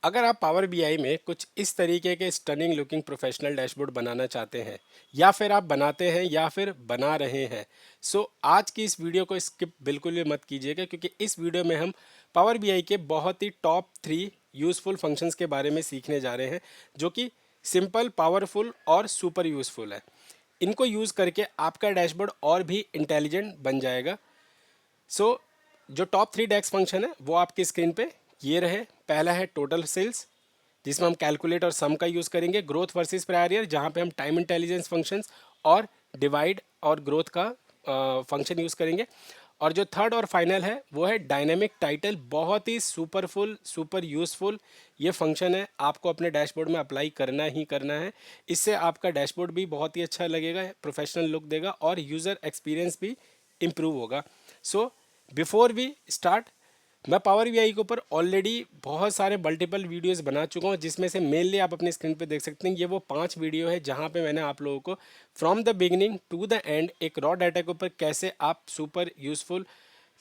अगर आप power BI में कुछ इस तरीके के स्टनिंग लुकिंग प्रोफेशनल डैशबोर्ड बनाना चाहते हैं या फिर आप बनाते हैं या फिर बना रहे हैं, सो आज की इस वीडियो को स्किप बिल्कुल भी मत कीजिएगा, क्योंकि इस वीडियो में हम पावर बीआई के बहुत ही टॉप 3 यूज़फुल फंक्शंस के बारे में सीखने जा रहे हैं, जो कि सिंपल, पावरफुल और सुपर यूज़फुल है। इनको यूज़ करके आपका डैशबोर्ड और भी इंटेलिजेंट बन जाएगा। सो जो टॉप 3 डेक्स फंक्शन है वो आपकी स्क्रीन पे ये रहे। पहला है टोटल सेल्स, जिसमें हम कैलकुलेट और सम का यूज़ करेंगे। ग्रोथ वर्सेस प्रायर ईयर, जहाँ पे हम टाइम इंटेलिजेंस फंक्शंस और डिवाइड और ग्रोथ का फंक्शन यूज़ करेंगे। और जो थर्ड और फाइनल है वो है डायनेमिक टाइटल। बहुत ही सुपरफुल, सुपर यूज़फुल ये फंक्शन है, आपको अपने डैशबोर्ड में अप्लाई करना ही करना है। इससे आपका डैशबोर्ड भी बहुत ही अच्छा लगेगा, प्रोफेशनल लुक देगा और यूज़र एक्सपीरियंस भी इम्प्रूव होगा। सो बिफोर वी स्टार्ट, मैं पावर बीआई के ऊपर ऑलरेडी बहुत सारे मल्टीपल वीडियोस बना चुका हूँ, जिसमें से मेनली आप अपनी स्क्रीन पे देख सकते हैं, ये वो 5 वीडियो है जहाँ पे मैंने आप लोगों को from the beginning to the end एक रॉ डाटा के ऊपर कैसे आप सुपर यूज़फुल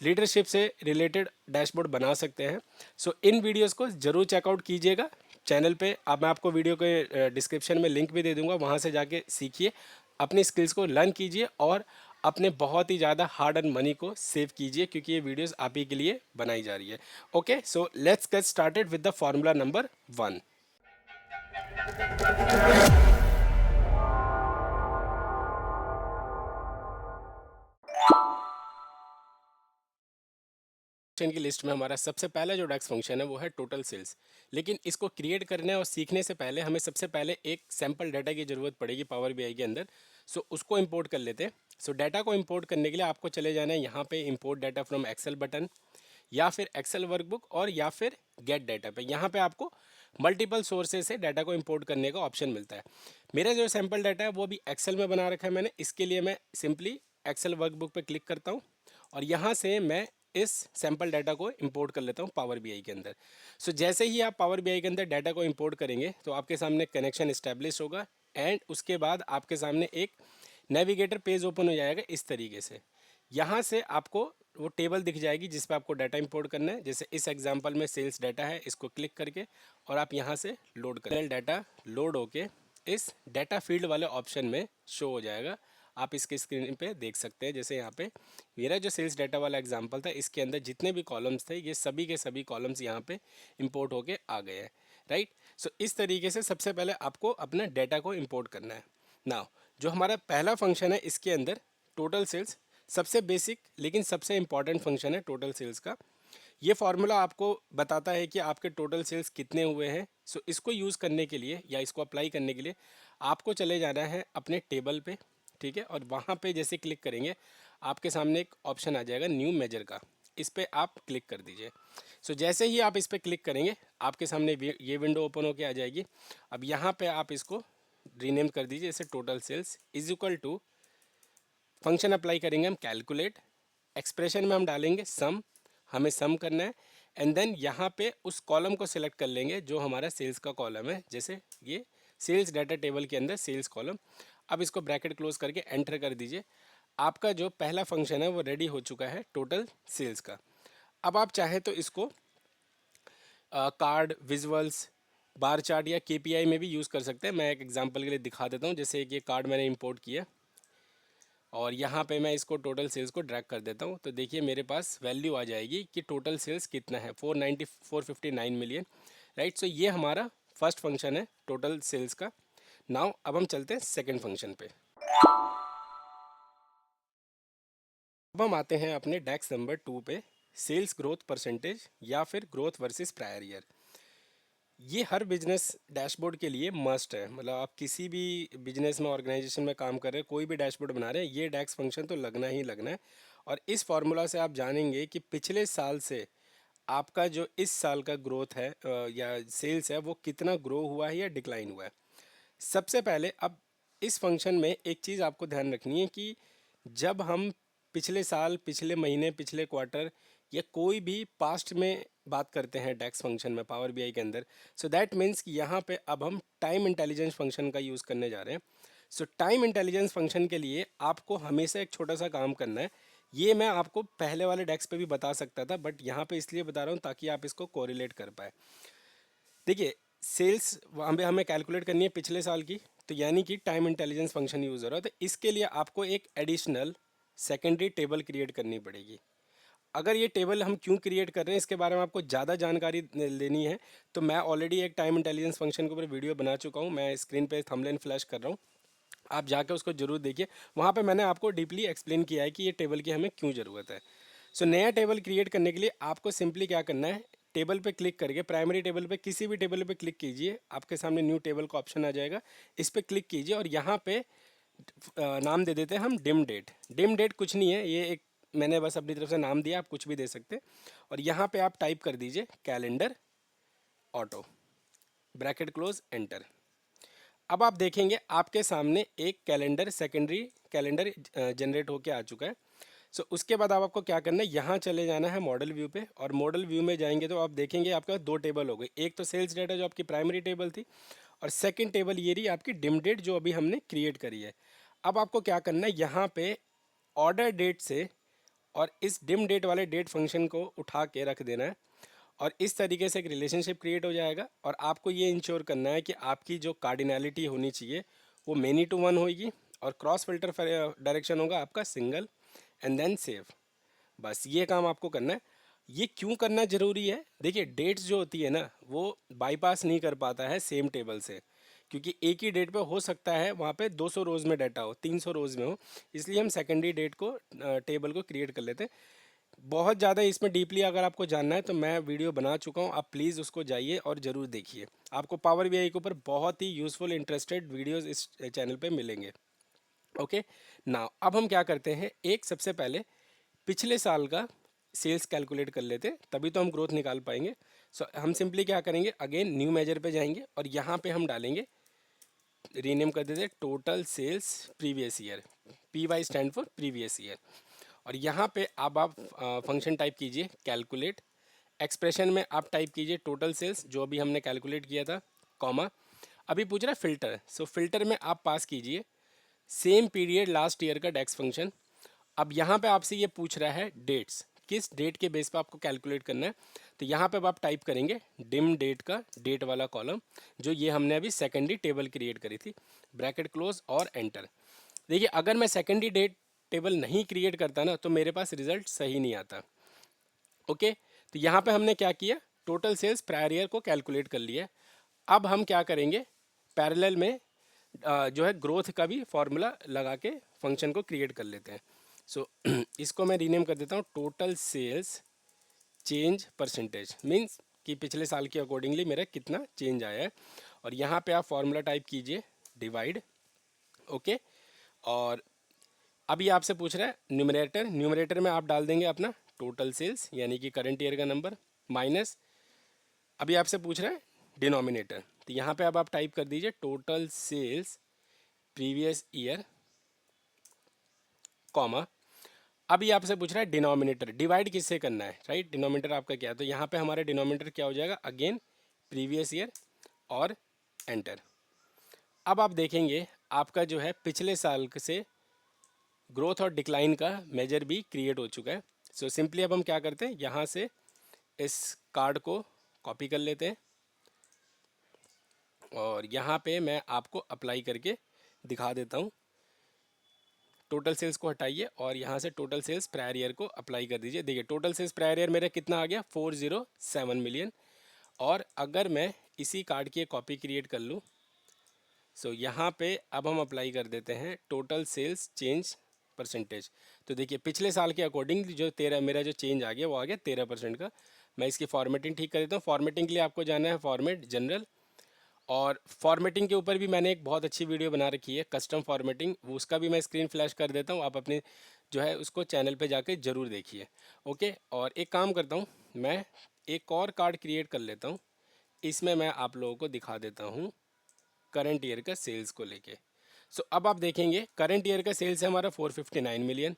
लीडरशिप से रिलेटेड डैशबोर्ड बना सकते हैं। सो इन वीडियोज़ को ज़रूर चेकआउट कीजिएगा चैनल पे। अब मैं आपको वीडियो के डिस्क्रिप्शन में लिंक भी दे दूंगा, वहाँ से जाके सीखिए, अपनी स्किल्स को लर्न कीजिए और अपने बहुत ही ज़्यादा हार्ड एंड मनी को सेव कीजिए, क्योंकि ये वीडियोस आप ही के लिए बनाई जा रही है। Okay, so let's get started with the formula number 1। Function की लिस्ट में हमारा सबसे पहला जो डेक्स फंक्शन है वो है टोटल सेल्स। लेकिन इसको क्रिएट करने और सीखने से पहले हमें सबसे पहले एक सैम्पल डाटा की ज़रूरत पड़ेगी पावर बीआई के अंदर। सो उसको इंपोर्ट कर लेते हैं। सो डाटा को इंपोर्ट करने के लिए आपको चले जाना है यहाँ पे import data from Excel button, या फिर एक्सेल वर्कबुक, और या फिर गेट डाटा पे। यहाँ पे आपको मल्टीपल सोर्सेज से डाटा को इंपोर्ट करने का ऑप्शन मिलता है। मेरा जो सैम्पल डाटा है वो भी एक्सेल में बना रखा है मैंने। इसके लिए मैं सिंपली एक्सेल वर्कबुक पे क्लिक करता हूँ और यहाँ से मैं इस सैम्पल डाटा को इंपोर्ट कर लेता हूँ पावर बीआई के अंदर। सो जैसे ही आप पावर बीआई के अंदर डाटा को इंपोर्ट करेंगे तो आपके सामने कनेक्शन इस्टेब्लिश होगा एंड उसके बाद आपके सामने एक नेविगेटर पेज ओपन हो जाएगा इस तरीके से। यहाँ से आपको वो टेबल दिख जाएगी जिस पे आपको डाटा इंपोर्ट करना है। जैसे इस एग्जांपल में सेल्स डाटा है, इसको क्लिक करके और आप यहाँ से लोड करें। डाटा लोड होके इस डाटा फील्ड वाले ऑप्शन में शो हो जाएगा। आप इसके स्क्रीन पे देख सकते हैं। जैसे यहाँ पे मेरा जो सेल्स डाटा वाला एग्जांपल था, इसके अंदर जितने भी कॉलम्स थे ये सभी के सभी कॉलम्स यहाँ पे इंपोर्ट होके आ गए हैं, राइट। सो इस तरीके से सबसे पहले आपको अपना डाटा को इंपोर्ट करना है। नाउ जो हमारा पहला फंक्शन है इसके अंदर टोटल सेल्स, सबसे बेसिक लेकिन सबसे इंपॉर्टेंट फंक्शन है टोटल सेल्स का। ये फार्मूला आपको बताता है कि आपके टोटल सेल्स कितने हुए हैं। सो इसको यूज़ करने के लिए या इसको अप्लाई करने के लिए आपको चले जाना है अपने टेबल पे, ठीक है। और वहाँ पे जैसे क्लिक करेंगे आपके सामने एक ऑप्शन आ जाएगा न्यू मेजर का, इस पर आप क्लिक कर दीजिए। सो जैसे ही आप इस पर क्लिक करेंगे आपके सामने ये विंडो ओपन होके आ जाएगी। अब यहाँ पे आप इसको रीनेम कर दीजिए, जैसे total sales is equal to, function apply करेंगे हम कैलकुलेट, एक्सप्रेशन में हम डालेंगे सम, हमें सम करना है। एंड देन यहाँ पे उस कॉलम को सिलेक्ट कर लेंगे जो हमारा सेल्स का कॉलम है, जैसे ये सेल्स डाटा टेबल के अंदर सेल्स कॉलम। अब इसको ब्रैकेट क्लोज करके एंटर कर दीजिए। आपका जो पहला फंक्शन है वो रेडी हो चुका है टोटल सेल्स का। अब आप चाहे तो इसको कार्ड, विजुअल्स, बार चार्ट या केपीआई में भी यूज़ कर सकते हैं। मैं एक एग्जांपल के लिए दिखा देता हूँ। जैसे एक ये कार्ड मैंने इंपोर्ट किया और यहाँ पे मैं इसको टोटल सेल्स को ड्रैग कर देता हूँ, तो देखिए मेरे पास वैल्यू आ जाएगी कि टोटल सेल्स कितना है, 459 मिलियन, राइट। सो ये हमारा फर्स्ट फंक्शन है टोटल सेल्स का। नाउ अब हम चलते हैं सेकंड फंक्शन पे। अब हम आते हैं अपने डेक्स नंबर 2 पे, सेल्स ग्रोथ परसेंटेज या फिर ग्रोथ वर्सेस प्रायर ईयर। ये हर बिजनेस डैशबोर्ड के लिए मस्ट है। मतलब आप किसी भी बिजनेस में, ऑर्गेनाइजेशन में काम कर रहे हैं, कोई भी डैशबोर्ड बना रहे हैं, ये डैक्स फंक्शन तो लगना ही लगना है। और इस फार्मूला से आप जानेंगे कि पिछले साल से आपका जो इस साल का ग्रोथ है या सेल्स है वो कितना ग्रो हुआ है या डिक्लाइन हुआ है। सबसे पहले अब इस फंक्शन में एक चीज़ आपको ध्यान रखनी है कि जब हम पिछले साल, पिछले महीने, पिछले क्वार्टर या कोई भी पास्ट में बात करते हैं डेक्स फंक्शन में पावर बीआई के अंदर, सो दैट मीन्स कि यहाँ पे अब हम टाइम इंटेलिजेंस फंक्शन का यूज़ करने जा रहे हैं। सो टाइम इंटेलिजेंस फंक्शन के लिए आपको हमेशा एक छोटा सा काम करना है। ये मैं आपको पहले वाले डेक्स पे भी बता सकता था, बट यहाँ पे इसलिए बता रहा हूँ ताकि आप इसको कोरिलेट कर पाए। देखिए सेल्स वहाँ पे हमें कैलकुलेट करनी है पिछले साल की, तो यानी कि टाइम इंटेलिजेंस फंक्शन यूज़ हो रहा है, तो इसके लिए आपको एक एडिशनल सेकेंडरी टेबल क्रिएट करनी पड़ेगी। अगर ये टेबल हम क्यों क्रिएट कर रहे हैं इसके बारे में आपको ज़्यादा जानकारी लेनी है, तो मैं ऑलरेडी एक टाइम इंटेलिजेंस फंक्शन के ऊपर वीडियो बना चुका हूँ, मैं स्क्रीन पे थंबनेल फ्लैश कर रहा हूँ, आप जाके उसको जरूर देखिए। वहाँ पे मैंने आपको डीपली एक्सप्लेन किया है कि ये टेबल की हमें क्यों ज़रूरत है। सो नया टेबल क्रिएट करने के लिए आपको सिंपली क्या करना है, टेबल पे क्लिक करके प्राइमरी टेबल पे किसी भी टेबल पे क्लिक कीजिए, आपके सामने न्यू टेबल का ऑप्शन आ जाएगा, इस पे क्लिक कीजिए और यहाँ पे नाम दे देते हैं हम डिम डेट। डिम डेट कुछ नहीं है, ये एक मैंने बस अपनी तरफ से नाम दिया, आप कुछ भी दे सकते हैं। और यहाँ पे आप टाइप कर दीजिए calendar auto, bracket close, enter. अब आप देखेंगे आपके सामने एक कैलेंडर सेकेंडरी कैलेंडर जनरेट होके आ चुका है। सो उसके बाद आपको क्या करना है, यहाँ चले जाना है मॉडल व्यू पे, और मॉडल व्यू में जाएंगे तो आप देखेंगे आपका दो टेबल हो गई, एक तो सेल्स डेटा जो आपकी प्राइमरी टेबल थी, और सेकंड टेबल ये रही आपकी डिम डेट जो अभी हमने क्रिएट करी है। अब आपको क्या करना है, यहाँ पे ऑर्डर डेट से और इस डिम डेट वाले डेट फंक्शन को उठा के रख देना है, और इस तरीके से एक रिलेशनशिप क्रिएट हो जाएगा। और आपको ये इंश्योर करना है कि आपकी जो कार्डिनैलिटी होनी चाहिए वो मेनी टू वन होगी, और क्रॉस फिल्टर डायरेक्शन होगा आपका सिंगल, एंड देन सेव। बस ये काम आपको करना है। ये क्यों करना ज़रूरी है, देखिए डेट्स जो होती है ना वो बाईपास नहीं कर पाता है सेम टेबल से, क्योंकि एक ही डेट पे हो सकता है वहाँ पे 200 रोज़ में डाटा हो, 300 रोज़ में हो, इसलिए हम सेकेंडरी डेट को टेबल को क्रिएट कर लेते हैं। बहुत ज़्यादा इसमें डीपली अगर आपको जानना है तो मैं वीडियो बना चुका हूँ, आप प्लीज़ उसको जाइए और ज़रूर देखिए। आपको पावर बीआई के ऊपर बहुत ही यूज़फुल इंटरेस्टेड वीडियोस इस चैनल पे मिलेंगे। ओके ना, अब हम क्या करते हैं, एक सबसे पहले पिछले साल का सेल्स कैलकुलेट कर लेते हैं, तभी तो हम ग्रोथ निकाल पाएंगे। सो हम सिंपली क्या करेंगे, अगेन न्यू मेजर पे जाएंगे और यहाँ पे हम डालेंगे, रीनेम कर देते हैं total sales previous year, P Y stand for previous year. और यहाँ पे अब आप फंक्शन टाइप कीजिए कैलकुलेट, एक्सप्रेशन में आप टाइप कीजिए टोटल सेल्स जो अभी हमने कैलकुलेट किया था, कॉमा। अभी पूछ रहा है फिल्टर, सो फिल्टर में आप पास कीजिए सेम पीरियड लास्ट ईयर का डेक्स फंक्शन। अब यहाँ पे आपसे ये पूछ रहा है डेट्स, किस डेट के बेस पे आपको कैलकुलेट करना है, तो यहाँ पे अब आप टाइप करेंगे डिम डेट का डेट वाला कॉलम, जो ये हमने अभी सेकेंडरी टेबल क्रिएट करी थी, ब्रैकेट क्लोज और एंटर। देखिए अगर मैं सेकेंडरी डेट टेबल नहीं क्रिएट करता ना तो मेरे पास रिजल्ट सही नहीं आता। ओके, तो यहाँ पे हमने क्या किया, टोटल सेल्स प्रायर ईयर को कैलकुलेट कर लिया। अब हम क्या करेंगे, पैरेलल में जो है ग्रोथ का भी फॉर्मूला लगा के फंक्शन को क्रिएट कर लेते हैं। सो इसको मैं रीनेम कर देता हूँ total sales change percentage, means कि पिछले साल के अकॉर्डिंगली मेरा कितना चेंज आया है। और यहाँ पे आप फॉर्मूला टाइप कीजिए डिवाइड। ओके, और अभी आपसे पूछ रहा है न्यूमरेटर, न्यूमरेटर में आप डाल देंगे अपना टोटल सेल्स यानी कि करंट ईयर का नंबर, माइनस अभी आपसे पूछ रहा है डिनोमिनेटर, तो यहाँ पे अब आप टाइप कर दीजिए total sales previous year, comma. अभी आपसे पूछ रहा है डिनोमिनेटर डिवाइड किससे करना है, राइट, डिनोमिनेटर आपका क्या है, तो यहाँ पे हमारा डिनोमिनेटर क्या हो जाएगा, अगेन प्रीवियस ईयर और एंटर। अब आप देखेंगे आपका जो है पिछले साल से ग्रोथ और डिक्लाइन का मेजर भी क्रिएट हो चुका है। सो सिंपली अब हम क्या करते हैं, यहाँ से इस कार्ड को कॉपी कर लेते हैं और यहाँ पे मैं आपको अप्लाई करके दिखा देता हूँ। टोटल सेल्स को हटाइए और यहाँ से टोटल सेल्स प्रायर ईयर को अप्लाई कर दीजिए। देखिए टोटल सेल्स प्रायर ईयर मेरा कितना आ गया, 407 मिलियन। और अगर मैं इसी कार्ड की एक कॉपी क्रिएट कर लूँ, सो यहाँ पे अब हम अप्लाई कर देते हैं टोटल सेल्स चेंज परसेंटेज। तो देखिए पिछले साल के अकॉर्डिंग जो मेरा जो चेंज आ गया वो आ गया 13% का। मैं इसकी फॉर्मेटिंग ठीक कर देता हूँ। फॉर्मेटिंग के लिए आपको जाना है फॉर्मेट जनरल, और फॉर्मेटिंग के ऊपर भी मैंने एक बहुत अच्छी वीडियो बना रखी है कस्टम फॉर्मेटिंग, वो उसका भी मैं स्क्रीन फ्लैश कर देता हूँ, आप अपने जो है उसको चैनल पे जाके ज़रूर देखिए। ओके, और एक काम करता हूँ, मैं एक और कार्ड क्रिएट कर लेता हूँ, इसमें मैं आप लोगों को दिखा देता हूँ करंट ईयर का सेल्स को लेके। सो अब आप देखेंगे करंट ईयर का सेल्स है हमारा 459 मिलियन,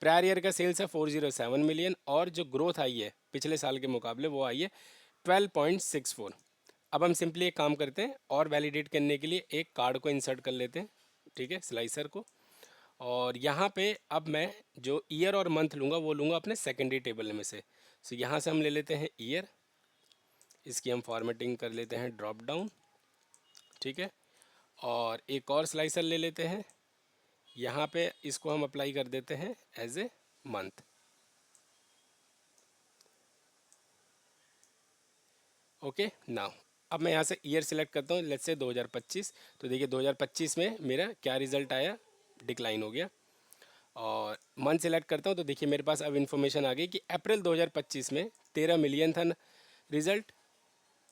प्रायर ईयर का सेल्स है 407 मिलियन, और जो ग्रोथ आई है पिछले साल के मुकाबले वो आई है 12.64। अब हम सिंपली एक काम करते हैं और वैलिडेट करने के लिए एक कार्ड को इंसर्ट कर लेते हैं, ठीक है, स्लाइसर को। और यहाँ पे अब मैं जो ईयर और मंथ लूँगा वो लूँगा अपने सेकेंडरी टेबल में से। सो यहाँ से हम ले लेते हैं ईयर, इसकी हम फॉर्मेटिंग कर लेते हैं ड्रॉप डाउन, ठीक है। और एक और स्लाइसर ले लेते हैं, यहाँ पे इसको हम अप्लाई कर देते हैं as a month. Okay now अब मैं यहाँ से ईयर सिलेक्ट करता हूँ, लेट्स से 2025। तो देखिए 2025 में मेरा क्या रिजल्ट आया, डिक्लाइन हो गया। और मंथ सेलेक्ट करता हूँ तो देखिए मेरे पास अब इन्फॉर्मेशन आ गई कि अप्रैल 2025 में 13 मिलियन था रिजल्ट,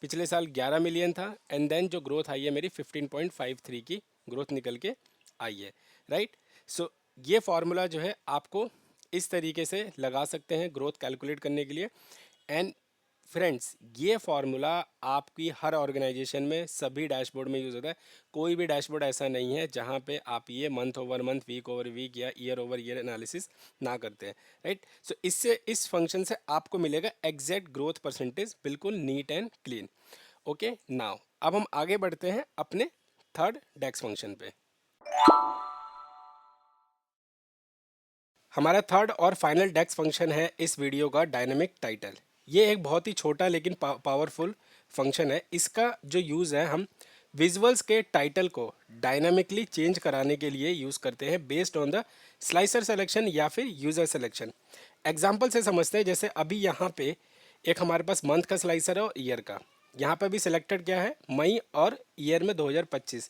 पिछले साल 11 मिलियन था, एंड देन जो ग्रोथ आई है मेरी 15.53 की ग्रोथ निकल के आई है, राइट। सो ये फार्मूला जो है आपको इस तरीके से लगा सकते हैं ग्रोथ कैलकुलेट करने के लिए। एंड फ्रेंड्स ये फार्मूला आपकी हर ऑर्गेनाइजेशन में सभी डैशबोर्ड में यूज़ होता है। कोई भी डैशबोर्ड ऐसा नहीं है जहाँ पे आप ये month over month, week over week या ईयर ओवर ईयर एनालिसिस ना करते हैं, राइट। सो इससे इस फंक्शन से आपको मिलेगा एग्जैक्ट ग्रोथ परसेंटेज, बिल्कुल neat and clean. Okay now अब हम आगे बढ़ते हैं अपने थर्ड डेक्स फंक्शन पे। हमारा थर्ड और फाइनल डेक्स फंक्शन है इस वीडियो का डायनेमिक टाइटल। ये एक बहुत ही छोटा लेकिन पावरफुल फंक्शन है। इसका जो यूज़ है, हम विजुअल्स के टाइटल को डायनामिकली चेंज कराने के लिए यूज़ करते हैं based on the slicer selection या फिर यूज़र सिलेक्शन। एग्जाम्पल से समझते हैं, जैसे अभी यहाँ पे एक हमारे पास मंथ का स्लाइसर है और ईयर का। यहाँ पे भी सिलेक्टेड क्या है, मई और ईयर में 2025।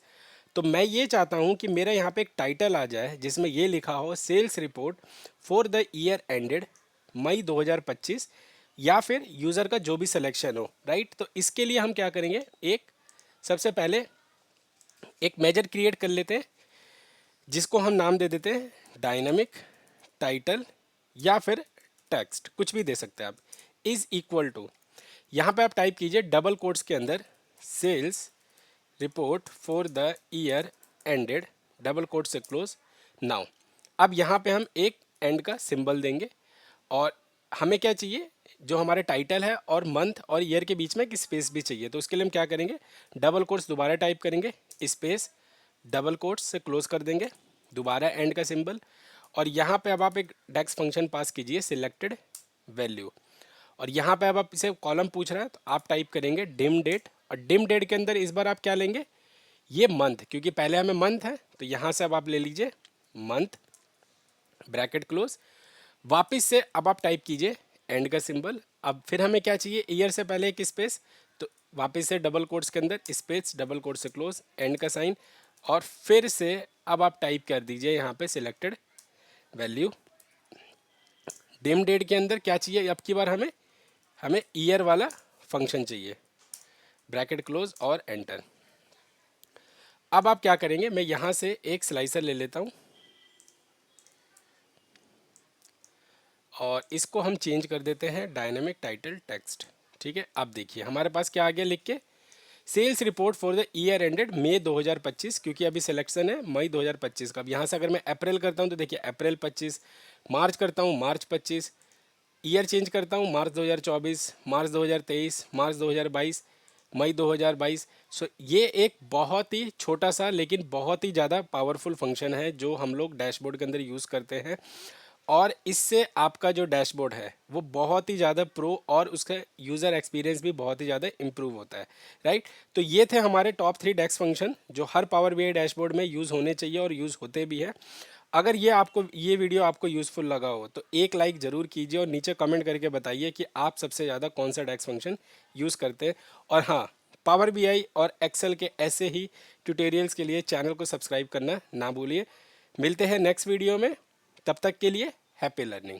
तो मैं ये चाहता हूँ कि मेरा यहाँ पे एक टाइटल आ जाए जिसमें ये लिखा हो sales report for the year ended May 2025, या फिर यूज़र का जो भी सिलेक्शन हो, राइट। तो इसके लिए हम क्या करेंगे, एक सबसे पहले एक मेजर क्रिएट कर लेते हैं जिसको हम नाम दे देते हैं डायनामिक टाइटल या फिर टेक्स्ट, कुछ भी दे सकते हैं आप। इज़ इक्वल टू, यहाँ पे आप टाइप कीजिए डबल कोट्स के अंदर sales report for the year ended, double quote से क्लोज नाउ। अब यहाँ पे हम एक एंड का सिंबल देंगे और हमें क्या चाहिए, जो हमारे टाइटल है और मंथ और ईयर के बीच में एक स्पेस भी चाहिए। तो उसके लिए हम क्या करेंगे, डबल कोट्स दोबारा टाइप करेंगे, स्पेस डबल कोट्स से क्लोज कर देंगे, दोबारा एंड का सिंबल। और यहाँ पे अब आप एक डेक्स फंक्शन पास कीजिए सिलेक्टेड वैल्यू, और यहाँ पे अब आप इसे कॉलम पूछ रहा है तो आप टाइप करेंगे डिम डेट। और डिम डेट के अंदर इस बार आप क्या लेंगे, ये मंथ, क्योंकि पहले हमें मंथ है तो यहाँ से अब आप ले लीजिए मंथ, ब्रैकेट क्लोज। वापस से अब आप टाइप कीजिए एंड का सिंबल। अब फिर हमें क्या चाहिए, ईयर से पहले एक स्पेस, तो वापस से डबल कोट्स के अंदर स्पेस डबल कोट से क्लोज एंड का साइन, और फिर से अब आप टाइप कर दीजिए यहाँ पे सिलेक्टेड वैल्यू। डिम डेट के अंदर क्या चाहिए, अब की बार हमें ईयर वाला फंक्शन चाहिए, ब्रैकेट क्लोज और एंटर। अब आप क्या करेंगे, मैं यहाँ से एक स्लाइसर ले लेता हूँ और इसको हम चेंज कर देते हैं डायनेमिक टाइटल टेक्स्ट, ठीक है। अब देखिए हमारे पास क्या आ गया लिख के, sales report for the year ended May 2025, क्योंकि अभी सिलेक्शन है मई 2025 का। अब यहाँ से अगर मैं अप्रैल करता हूँ तो देखिए अप्रैल 25, मार्च करता हूँ मार्च 25, ईयर चेंज करता हूँ मार्च 2024, मार्च 2023, मार्च 2022, मई 2022। सो ये एक बहुत ही छोटा सा लेकिन बहुत ही ज़्यादा पावरफुल फंक्शन है जो हम लोग डैशबोर्ड के अंदर यूज़ करते हैं, और इससे आपका जो डैशबोर्ड है वो बहुत ही ज़्यादा प्रो और उसका यूज़र एक्सपीरियंस भी बहुत ही ज़्यादा इम्प्रूव होता है, राइट। तो ये थे हमारे टॉप 3 डेक्स फंक्शन जो हर पावर बीआई डैशबोर्ड में यूज़ होने चाहिए और यूज़ होते भी हैं। अगर ये वीडियो आपको यूज़फुल लगा हो तो एक लाइक ज़रूर कीजिए और नीचे कमेंट करके बताइए कि आप सबसे ज़्यादा कौन सा डेक्स फंक्शन यूज़ करते हैं। और हाँ, पावर बीआई और एक्सेल के ऐसे ही ट्यूटोरियल्स के लिए चैनल को सब्सक्राइब करना ना भूलिए। मिलते हैं नेक्स्ट वीडियो में, तब तक के लिए हैप्पी लर्निंग।